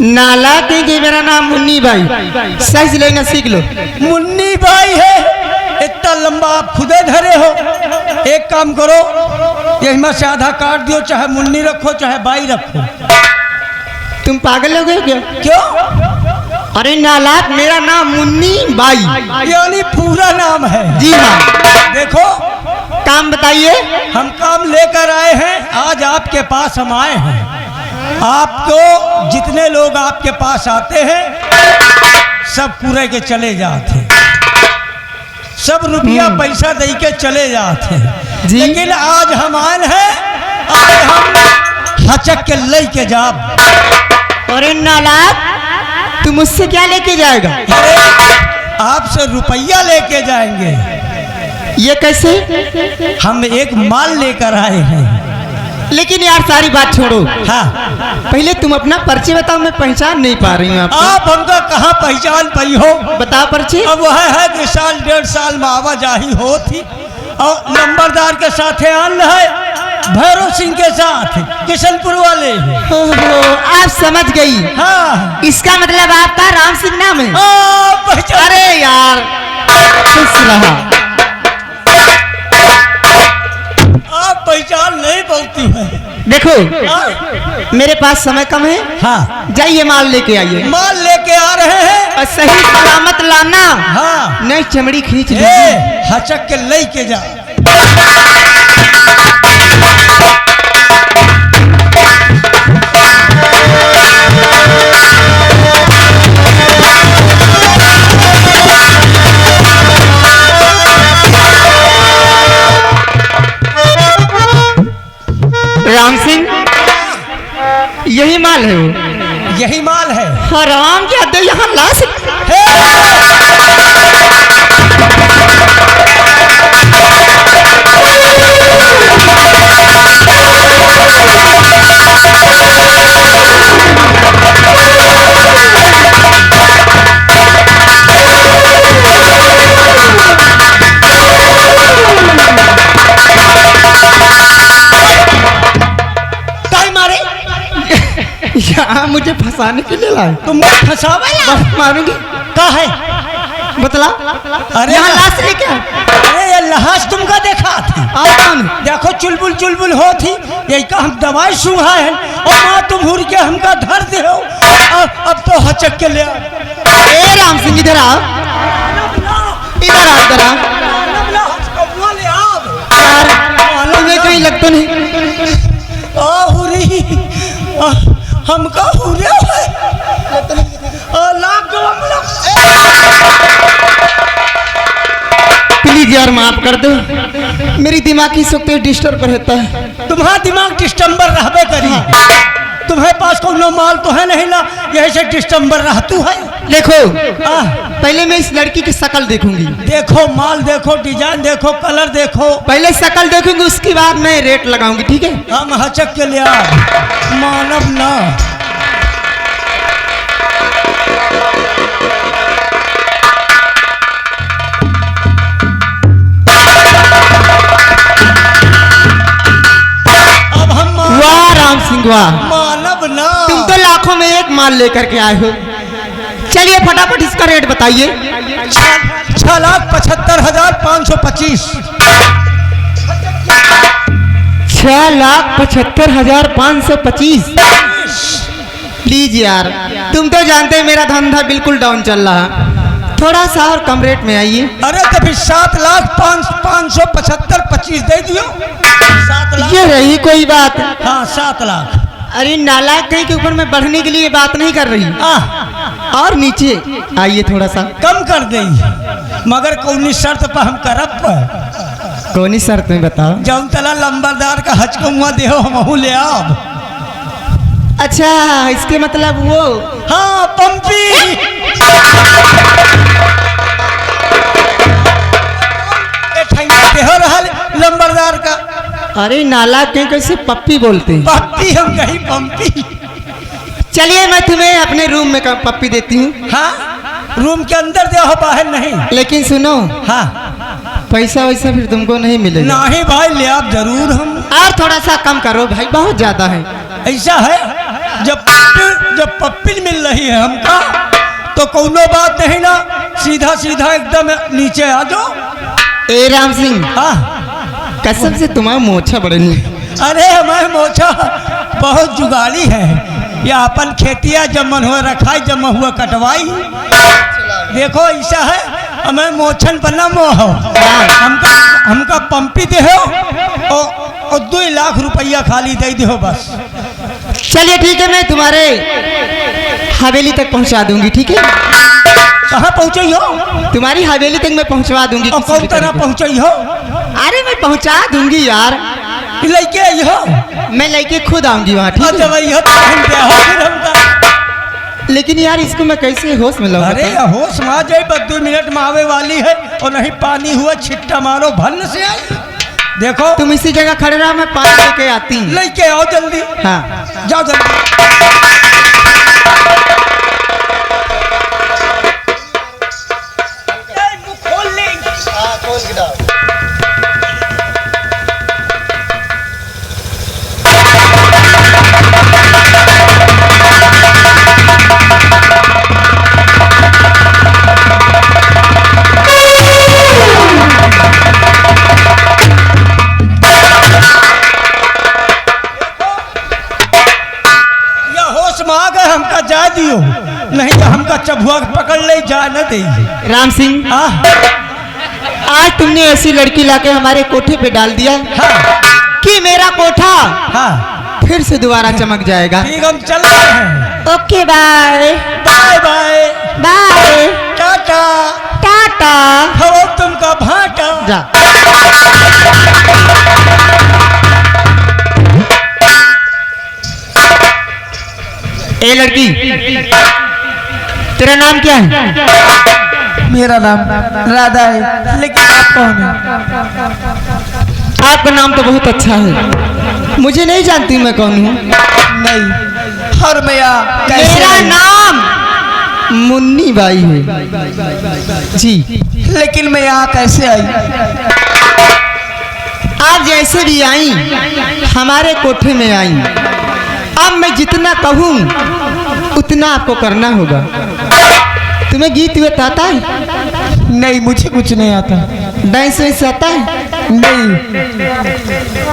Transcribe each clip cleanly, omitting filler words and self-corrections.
नाला के मेरा नाम मुन्नी भाई, सही से लेना सीख लो। मुन्नी भाई है, इतना लंबा आप खुदे धरे हो। एक काम करो, यही में से आधा काट दियो, चाहे मुन्नी रखो चाहे बाई रखो। तुम पागल हो गए क्या? क्यों? अरे नालायक, मेरा नाम मुन्नी बाई यानी पूरा नाम है। जी हाँ। देखो, काम बताइए। हम काम लेकर आए हैं, आज आपके पास हम आए हैं। आपको जितने लोग आपके पास आते हैं सब पूरे के चले जाते, सब रुपया पैसा दे के चले जाते हैं। लेकिन आज हम आए हैं, आज हम हचक के ले के जाब। अरे नालायक, तू मुझसे क्या लेके जाएगा? आपसे रुपया लेके जाएंगे। ये कैसे? हम एक माल लेकर आए हैं। लेकिन यार सारी बात छोड़ो। हाँ, पहले तुम अपना परिचय बताओ, मैं पहचान नहीं पा रही हूँ आपको। आप हमका कहाँ पहचान पाई हो? बताओ परिचय। अब वह है कि साल 1.5 साल में आवाजाही हो थी और नंबरदार के साथ आन है, भैरव सिंह के साथ किशनपुर वाले। आप समझ गई। हाँ, इसका मतलब आपका राम सिंह नाम है। अरे यार आप पहचान नहीं पाती है। देखो मेरे पास समय कम है। हाँ, जाइए माल लेके आइए। माल लेके आ रहे हैं और सही सलामत लाना। हाँ, नहीं चमड़ी खींच ली। हचक के ले के जा। राम सिंह, यही माल है वो? यही माल है। हराम जादे, यहाँ ला सकते। यहाँ मुझे फंसाने के लिए लाए? तुम फंसावे मारूंगी। का है बतला। अरे यहाँ लाश लेके। अरे ये लहास तुमका देखा था? देखो चुलबुल चुलबुल हो थी, यही का हम दवाई सुहा है और माँ तुम हुर के हमका धर दे हो। अब तो हचक के ले। ए राम सिंह, इधर आओ, इधर आओ, इधर आओ। तुम्हें कहीं लगता नहीं? हमका हुरे प्लीज यार माफ कर दो, मेरी दिमागी शक्ति डिस्टर्ब रहता है। तुम्हारा दिमाग डिस्टम्बर रहबे करी। तुम्हारे पास कोनो माल तो है नहीं ना, यही से डिस्टम्बर रहतू है। देखो पहले मैं इस लड़की की शक्ल देखूंगी। देखो माल देखो, डिजाइन देखो, कलर देखो। पहले शक्ल देखूंगी, उसके बाद मैं रेट लगाऊंगी, ठीक है? हम हचक के लिया मानव ना। अब हम वाह राम सिंह वाह, मानव ना। तुम तो लाखों में एक माल लेकर के आए हो। चलिए फटाफट इसका रेट बताइए। 6,75,525। 6,75,525। प्लीज यार, तुम तो जानते हैं मेरा धंधा बिल्कुल डाउन चल रहा है, थोड़ा सा और कम रेट में आइए। अरे तो फिर 7,575,25 दे दियो। 7 लाख। ये रही कोई बात? हाँ 7 लाख। अरे नालायक कहीं के ऊपर मैं बढ़ने के लिए बात नहीं कर रही। और नीचे आइए, थोड़ा सा कम कर देंगे, मगर कौनी शर्त पर हम करब पर। कौनी शर्त में बताओ? जौन तला लंबरदार का हचकुआ देहो हमहू ले आब। अच्छा, इसके मतलब वो? हाँ पंपी। देहो रहल लंबरदार का। अरे नालायक कहीं कैसे पप्पी बोलते हैं? पप्पी हम कहीं पंपी। चलिए मैं तुम्हें अपने रूम में पप्पी देती हूँ। हाँ, रूम के अंदर दे हो, बाहर नहीं। लेकिन सुनो, हाँ पैसा वैसा फिर तुमको नहीं मिलेगा। नहीं भाई, ले आप जरूर। हम और थोड़ा सा कम करो भाई, बहुत ज्यादा है। ऐसा है, जब पप्पी मिल नहीं है हमका, तो कोनो बात नहीं ना, सीधा सीधा एकदम नीचे आ जाओ। ए राम सिंह, हाँ कसम से तुम्हारा मोछा बड़नी। अरे हमारे मोछा बहुत जुगाड़ी है, या अपन खेतिया जब मन हुआ रखाई, जब मन हुआ कटवाई। देखो ऐसा है, हमें मोछन पर ना मोह हो, हमका पंपी दे हो और 2 लाख रुपया खाली दे दो बस। चलिए ठीक है, मैं तुम्हारे हवेली तक पहुंचा दूंगी, ठीक है? कहाँ पहुँची हो? तुम्हारी हवेली तक मैं पहुंचवा दूंगी। और कौन तरह पहुँची हो? अरे मैं पहुंचा दूंगी यार। लेके आई हो? मैं लेके खुद आऊंगी वहाँ, ठीक है? वही हो तो हम क्या हो फिर हमका। लेकिन यार इसको मैं कैसे होश में लाऊं? अरे होश में आ जाए, बस 2 मिनट में आवे वाली है, और नहीं पानी हुआ छिट्टा मारो भन्न से आई। देखो तुम इसी जगह खड़े रहो, मैं पानी लेके आती हूँ। लेके आओ जल्दी। हाँ जाओ जल्दी। हमका जा दियो, नहीं तो हमका चबुआ पकड़ ले, जा न दे। राम सिंह, आज तुमने ऐसी लड़की लाके हमारे कोठे पे डाल दिया। हाँ। कि मेरा कोठा हाँ। फिर से दोबारा चमक जाएगा। ठीक, हम चल रहे हैं। Okay bye bye bye bye, टाटा टाटा। हो तुमका भाटा। जा। ए लड़की, तेरा नाम क्या है? मेरा नाम राधा है, लेकिन आप कौन हैं? आपका नाम तो बहुत अच्छा है, मुझे नहीं जानती मैं कौन हूँ। नहीं, और मैं मेरा नाम मुन्नी बाई है जी। लेकिन मैं यहाँ कैसे आई? आप जैसे भी आई हमारे कोठे में आई। अब मैं जितना कहूँ उतना आपको करना होगा। तुम्हें गीत वेत आता है? नहीं, मुझे कुछ नहीं आता। डांस वेंस आता है? नहीं।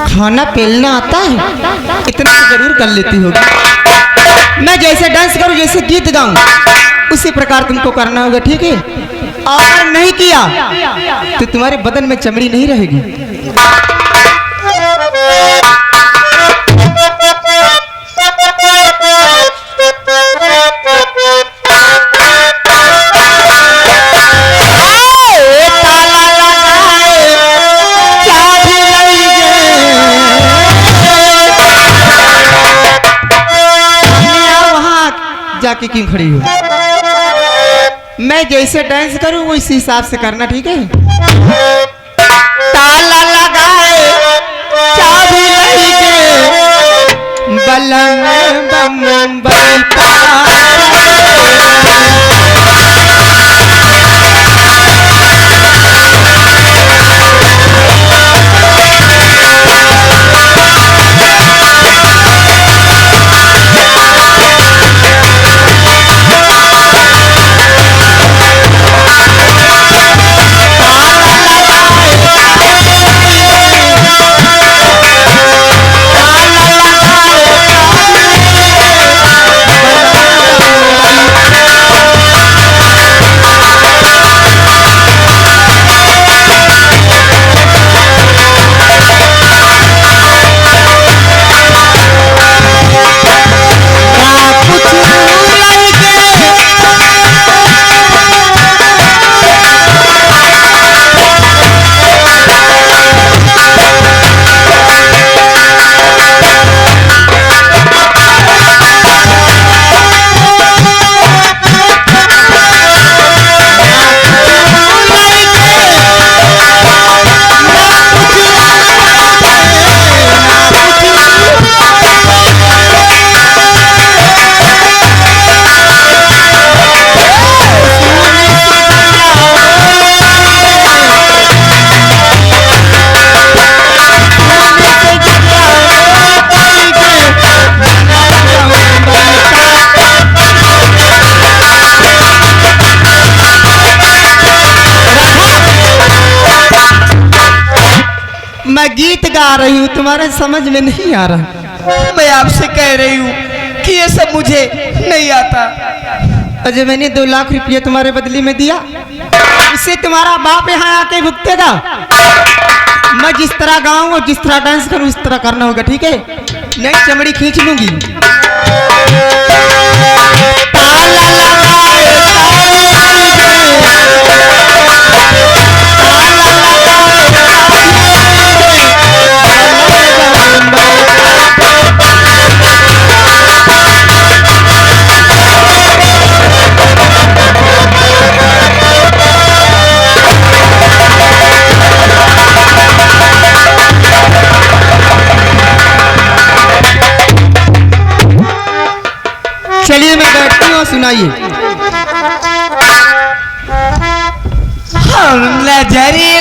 खाना पेलना आता है? इतना तो जरूर कर लेती होगी। मैं जैसे डांस करूँ, जैसे गीत गाऊं, उसी प्रकार तुमको करना होगा, ठीक है? अगर नहीं किया तो तुम्हारे बदन में चमड़ी नहीं रहेगी। जाके क्यों खड़ी हो? मैं जैसे डांस करूं वो इसी हिसाब से करना, ठीक है? ताला लगाए चाबी लईके बलम बम बलता। मैं गीत गा रही हूँ, तुम्हारे समझ में नहीं आ रहा। मैं आपसे कह रही हूँ कि ये सब मुझे नहीं आता। अजय मैंने 2 लाख रुपये तुम्हारे बदले में दिया, इसे तुम्हारा बाप यहाँ आके भुगतेगा। मैं जिस तरह गाऊं और जिस तरह डांस करूं उस तरह करना होगा, ठीक है? नहीं चमड़ी खींच लूंगी। चलिए मैं बैठती हूँ, सुनाइए। हम नजरिया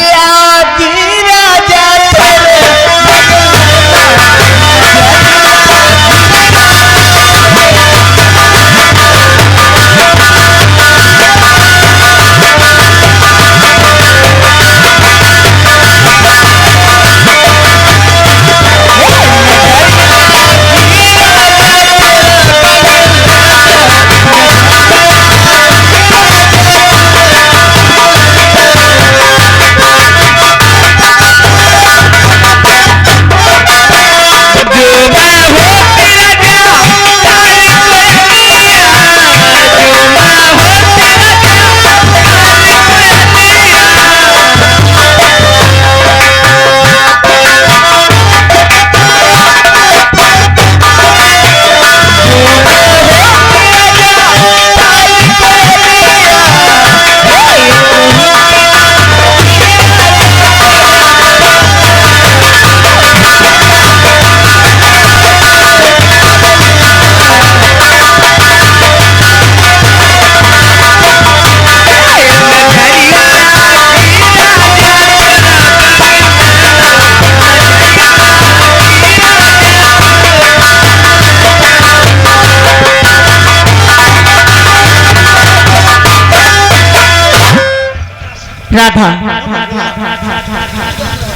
राधा,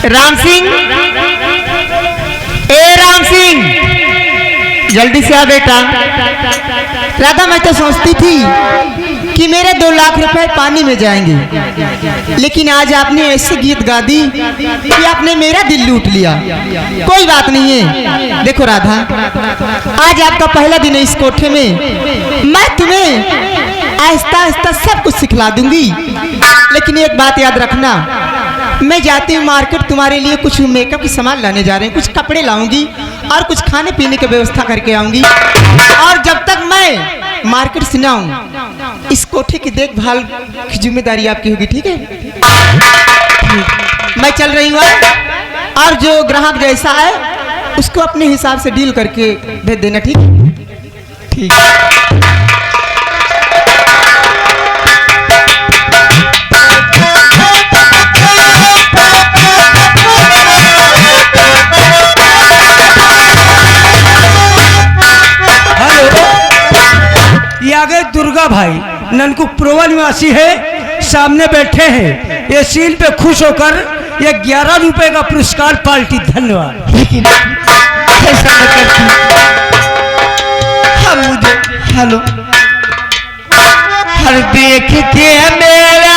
राम सिंह, ए राम सिंह, जल्दी से आ बेटा। राधा मैं तो सोचती थी कि मेरे 2 लाख रुपए पानी में जाएंगे, लेकिन आज आपने ऐसे गीत गा दी कि आपने मेरा दिल लूट लिया। कोई बात नहीं है, देखो राधा, आज आपका पहला दिन है इस कोठे में। मैं तुम्हें आहिस्ता आहिस्ता सब कुछ सिखला दूंगी, लेकिन एक बात याद रखना, मैं जाती हूँ मार्केट, तुम्हारे लिए कुछ मेकअप की सामान लाने जा रहे हैं, कुछ कपड़े लाऊंगी और कुछ खाने पीने की व्यवस्था करके आऊंगी। और जब तक मैं मार्केट से ना आऊं, इस कोठे की देखभाल की जिम्मेदारी आपकी होगी, ठीक है? मैं चल रही हूँ, और जो ग्राहक जैसा है उसको अपने हिसाब से डील करके भेज देना, ठीक? ठीक। ये आगे दुर्गा भाई ननकुप्रोवा निवासी है, सामने बैठे हैं। ये सील पे खुश होकर ये 11 रुपए का पुरस्कार पार्टी। धन्यवाद। लेकिन ऐसा न करती। हम मुझे हेलो हर देख के मेरा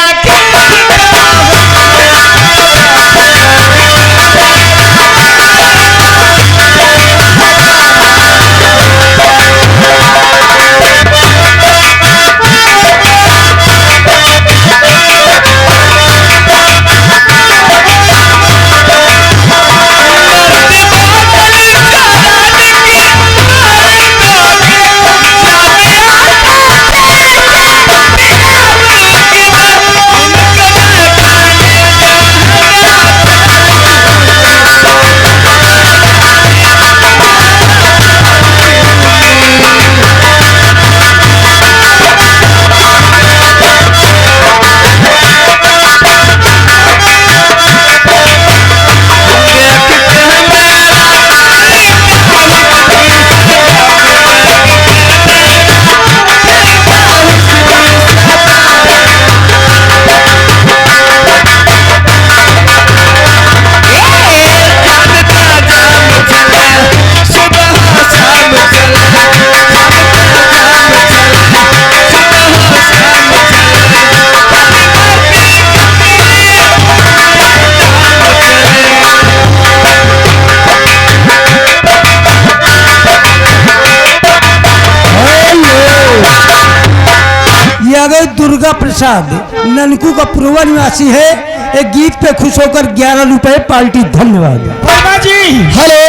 आ गए दुर्गा प्रसाद, ननकू का पूर्व निवासी है। एक गीत पे खुश होकर 11 रुपए पार्टी। धन्यवाद। वर्मा जी हेलो,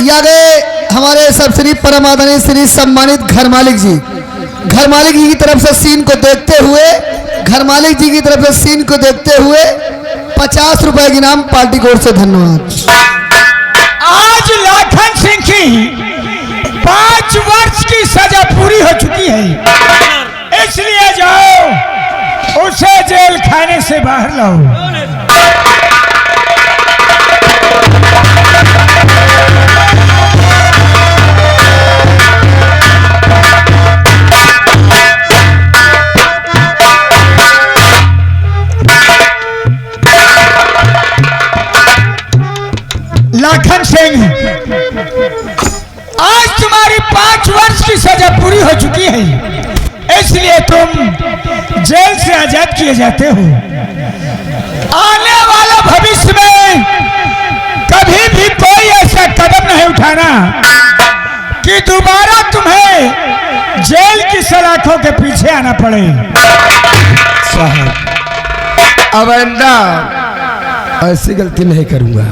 ये आ गए हमारे सब श्री परम आदरणीय श्री सम्मानित घर मालिक जी। घर मालिक जी की तरफ से सीन को देखते हुए, घर मालिक जी की तरफ से सीन को देखते हुए 50 रुपए की नाम पार्टी की ओर से धन्यवाद। आज लाखन सिंह की 5 वर्ष की सजा पूरी हो चुकी है, इसलिए जाओ उसे जेल खाने से बाहर लाओ। लाखन सिंह, आज तुम्हारी 5 वर्ष की सजा पूरी हो चुकी है, इसलिए तुम जेल से आजाद किए जाते हो। आने वाला भविष्य में कभी भी कोई ऐसा कदम नहीं उठाना कि दोबारा तुम्हें जेल की सलाखों के पीछे आना पड़े। साहब, अब आइंदा ऐसी गलती नहीं करूंगा।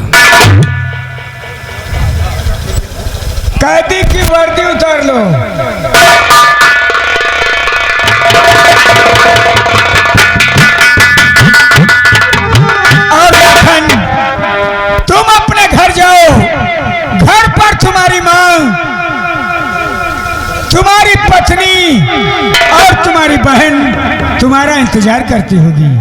कैदी की वर्दी उतार लो। और लखन, तुम अपने घर जाओ। घर पर तुम्हारी मां, तुम्हारी पत्नी और तुम्हारी बहन तुम्हारा इंतजार करती होगी।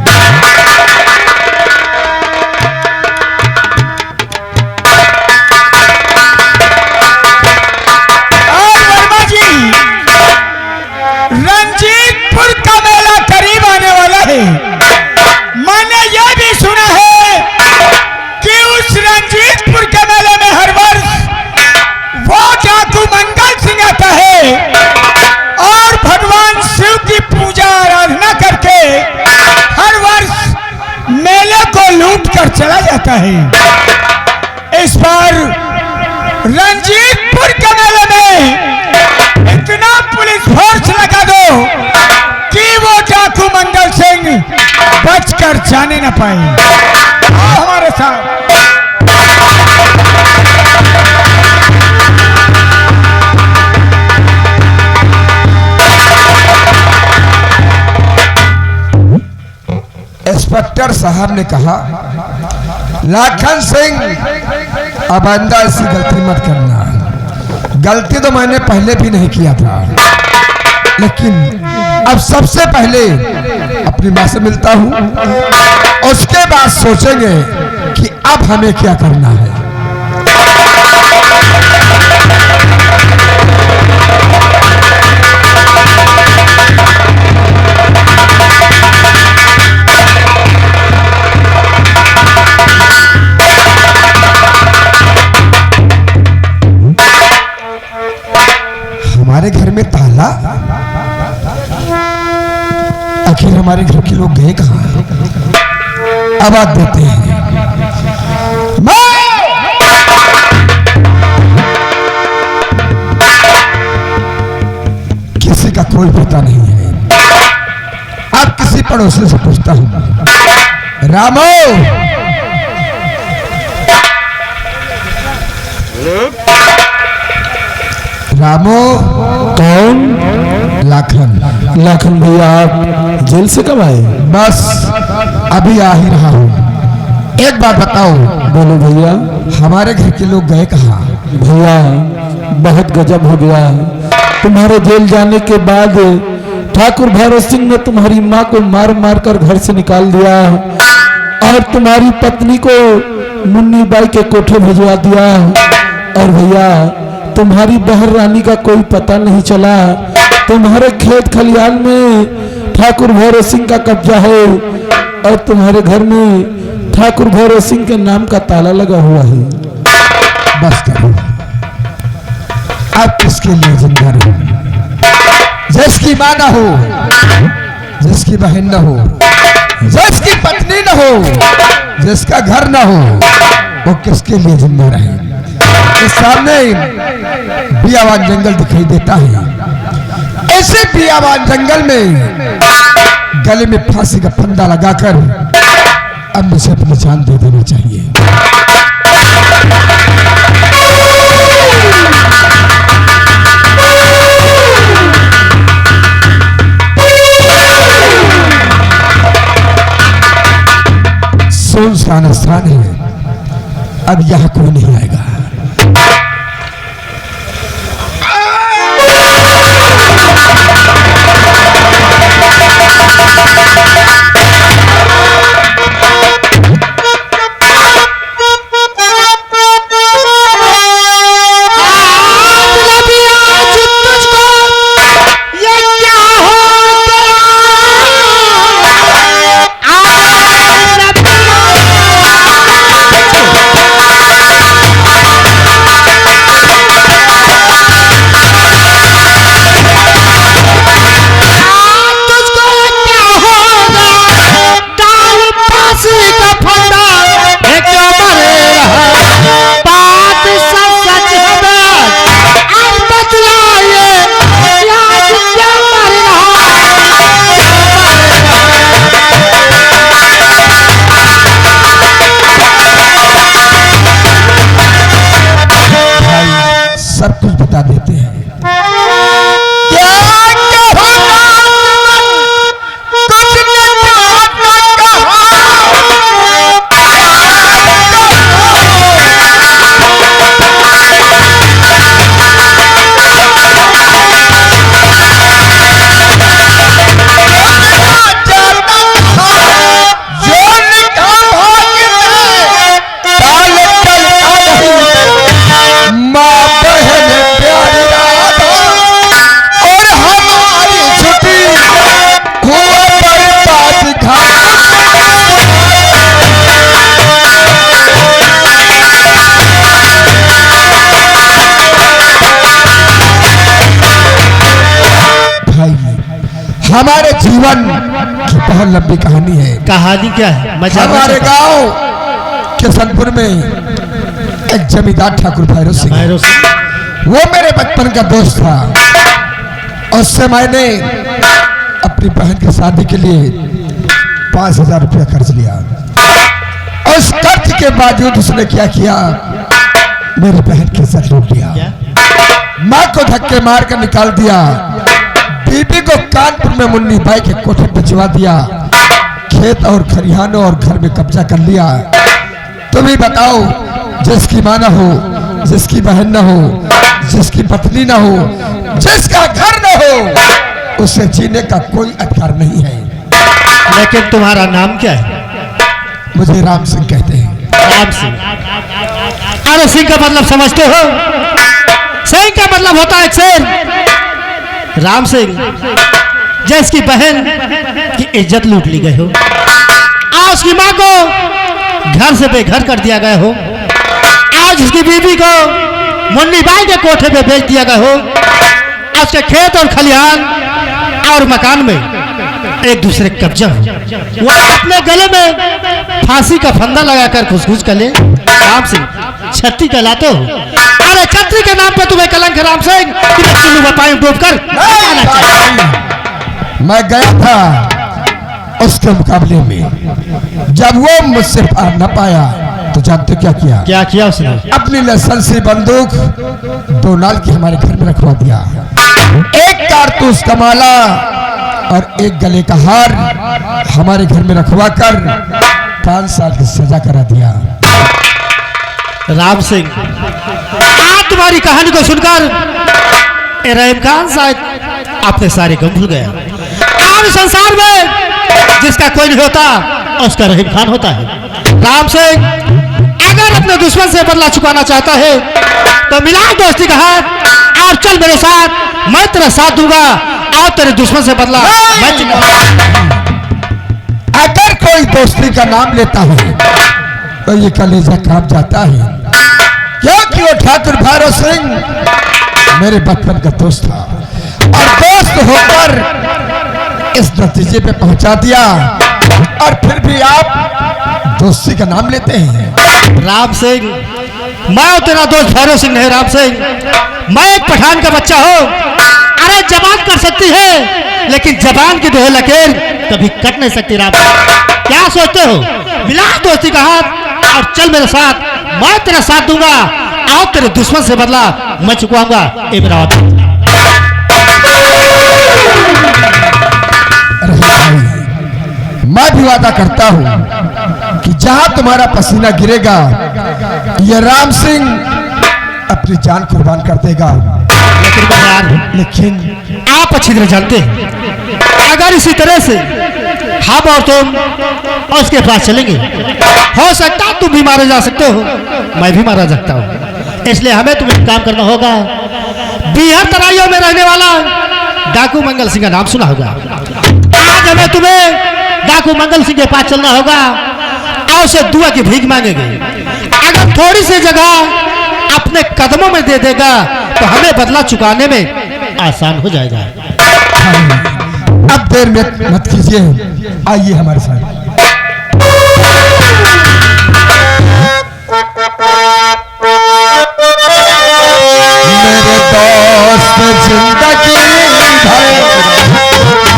रंजीतपुर का मेला करीब आने वाला है। मैंने यह भी सुना है कि उस रंजीतपुर के मेले में हर वर्ष वो डाकू मंगल सिंह आता है और भगवान शिव की पूजा आराधना करके हर वर्ष मेले को लूट कर चला जाता है। इस बार रंजीतपुर के मेले में इतना पुलिस फोर्स लगा दो कि वो डाकू मंगल सिंह बचकर जाने न पाए। आओ हमारे साथ। इंस्पेक्टर साहब ने कहा, लाखन सिंह, अब आइंदा ऐसी गलती मत करना। गलती तो मैंने पहले भी नहीं किया था, लेकिन अब सबसे पहले अपनी मां से मिलता हूं, उसके बाद सोचेंगे कि अब हमें क्या करना है। हमारे घर में ताला, आखिर हमारे घर के लोग गए कहां? आवाज देते हैं। किसी का कोई पता नहीं है। अब किसी पड़ोसी से पूछता हूं, रामो, रामो। कौन? लाखन। लाखन भैया, आप जेल से कब आए? बस अभी आ ही रहा हूँ। एक बात बताओ। बोलो भैया। हमारे घर के लोग गए कहाँ? भैया, बहुत गजब हो गया। तुम्हारे जेल जाने के बाद ठाकुर भैरव सिंह ने तुम्हारी माँ को मार मार कर घर से निकाल दिया और तुम्हारी पत्नी को मुन्नी बाई के कोठे भिजवा दिया। और भैया, तुम्हारी बहन रानी का कोई पता नहीं चला। तुम्हारे खेत खलियान में ठाकुर भैरव सिंह का कब्जा है और तुम्हारे घर में ठाकुर भैरव सिंह के नाम का ताला लगा हुआ है। बस करो, अब किसके लिए जिंदा रहूं? जिसकी मां न हो, जिसकी बहन न हो, जिसकी पत्नी न हो, जिसका घर न हो, वो किसके लिए जिंदा रहे? इस सामने बियावान जंगल दिखाई देता है। ऐसे बियाबान जंगल में गले में फांसी का फंदा लगाकर अब मुझे अपनी जान दे देनी चाहिए। सुनसान स्थान है, अब यहां कोई नहीं आएगा। सब कुछ बता देते हैं। हमारे जीवन की बहुत लंबी कहानी है। कहानी क्या है? हमारे गांव किशनपुर में एक जमींदार ठाकुर भैरव सिंह, वो मेरे बचपन का दोस्त था। उससे मैंने अपनी बहन की शादी के लिए 5,000 रुपया कर्ज लिया। उस कर्ज के बावजूद उसने क्या किया, मेरी बहन की इज्जत लूट लिया, माँ को धक्के मार कर निकाल दिया, बीबी को कानपुर में मुन्नी भाई के कोठे भिजवा दिया, खेत और खरिहानों और घर में कब्जा कर लिया। तुम ही बताओ, जिसकी माँ न हो, जिसकी बहन न हो, जिसकी पत्नी न हो, जिसका घर न हो, उसे जीने का कोई अधिकार नहीं है। लेकिन तुम्हारा नाम क्या है? मुझे राम सिंह कहते हैं। राम सिंह? अरे सिंह का मतलब समझते हो? सिंह का मतलब होता है शेर। राम सिंह जिसकी बहन की इज्जत लूट ली गई हो, आज उसकी माँ को घर से बेघर कर दिया गया हो, आज उसकी बीवी को मुन्नी बाई के कोठे पे बेच दिया गया हो, आज उसके खेत और खलिहान और मकान में एक दूसरे कब्जा हो, वो अपने गले में फांसी का फंदा लगाकर घुस कर ले। राम सिंह छत्री कहलाते हो। अरे छत्री के नाम पे तुम्हें कलंक है राम सिंह, तुम्हें चुल्लू में पानी डूबकर मैं गया था उसके मुकाबले में, जब वो मुझसे पार न पाया तो जानते क्या किया? क्या किया उसने? अपनी लाइसेंसी बंदूक 2 नाल की हमारे घर में रखवा दिया, एक कारतूस का माला और एक गले का हार हमारे घर में रखवा कर 5 साल की सजा करा दिया। राम सिंह, आज तुम्हारी कहानी को सुनकर रहीम खान शायद अपने सारे गम भूल गया। आज संसार में जिसका कोई नहीं होता उसका रहीम खान होता है। राम सिंह अगर अपने दुश्मन से बदला चुकाना चाहता है तो मिला दोस्ती का हाथ और चल मेरे साथ, मैं तेरा साथ दूंगा और तेरे दुश्मन से बदला मैं चुकाऊंगा। अगर कोई दोस्ती का नाम लेता है तो ये कलेजा कांप जाता है, क्योंकि वो ठाकुर भैरव सिंह मेरे बचपन का दोस्त था और दोस्त होकर इस नतीजे पे पहुंचा दिया, और फिर भी आप दोस्ती का नाम लेते हैं। राम सिंह, मैं तेरा दोस्त भैरव सिंह नहीं राम सिंह, मैं एक पठान का बच्चा हूँ अरे जबान कर सकती है, लेकिन जबान की दोहे लकीर कभी कट नहीं सकती। राम, क्या सोचते हो? मिला दोस्ती का हाथ और चल मेरे साथ, मैं तेरा साथ दूंगा। आओ तेरे दुश्मन से बदला मैं चुकाऊंगा। ए मेरा भाई, मैं भी वादा करता हूं कि जहां तुम्हारा पसीना गिरेगा ये राम सिंह अपनी जान कुर्बान कर देगा। लेकिन आप अच्छी तरह जानते हैं, अगर इसी तरह से हम और तुम और उसके पास चलेंगे, हो सकता है तुम भी मारे जा सकते हो, मैं भी मारा सकता हूँ। इसलिए हमें तुम्हें काम करना होगा। बिहार तराइयों में रहने वाला डाकू मंगल सिंह का नाम सुना होगा। आज हमें तुम्हें डाकू मंगल सिंह के पास चलना होगा और उसे दुआ की भीख मांगेंगे। अगर थोड़ी सी जगह अपने कदमों में दे देगा तो हमें बदला चुकाने में आसान हो जाएगा। अब देर मत कीजिए, आइए हमारे साथ। मेरे दोस्त जिंदगी भर,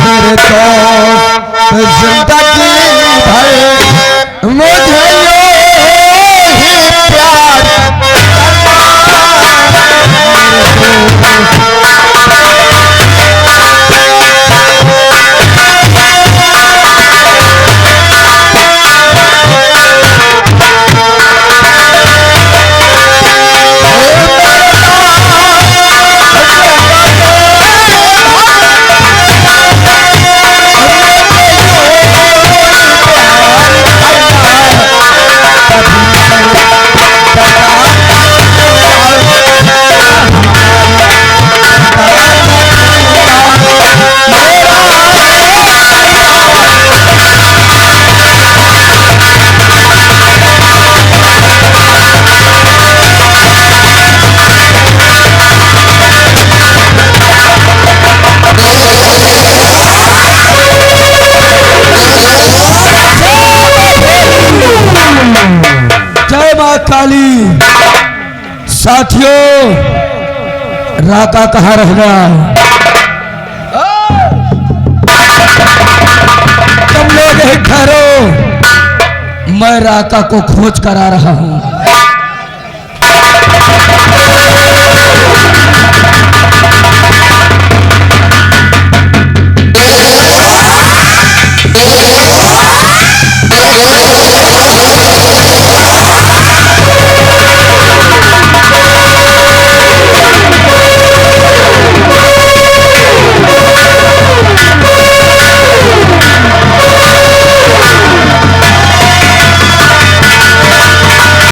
मेरे दोस्त जिंदगी भर मुझे ही प्यार काली। साथियों, राका कहाँ रह गया? तुम लोग ही ठहरो, मैं राका को खोज कर आ रहा हूं।